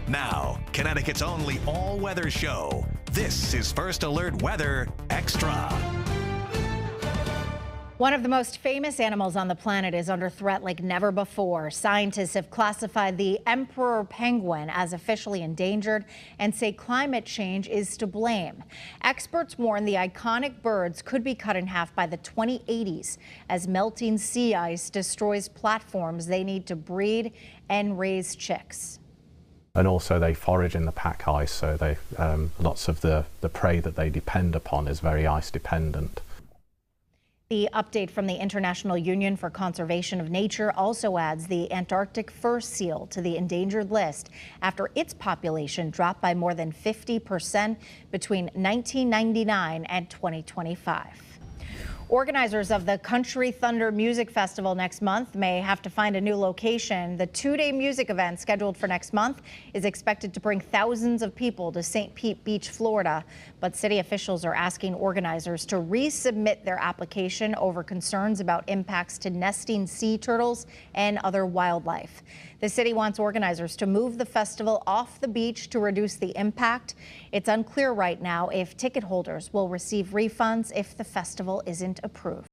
Now, Connecticut's only all-weather show. This is First Alert Weather Extra. One of the most famous animals on the planet is under threat like never before. Scientists have classified the emperor penguin as officially endangered and say climate change is to blame. Experts warn the iconic birds could be cut in half by the 2080s as melting sea ice destroys platforms they need to breed and raise chicks. And also they forage in the pack ice, so they lots of the prey that they depend upon is very ice dependent. The update from the International Union for Conservation of Nature also adds the Antarctic fur seal to the endangered list after its population dropped by more than 50% between 1999 and 2025. Organizers of the Country Thunder Music Festival next month may have to find a new location. The two-day music event scheduled for next month is expected to bring thousands of people to St. Pete Beach, Florida. But city officials are asking organizers to resubmit their application over concerns about impacts to nesting sea turtles and other wildlife. The city wants organizers to move the festival off the beach to reduce the impact. It's unclear right now if ticket holders will receive refunds if the festival isn't approved.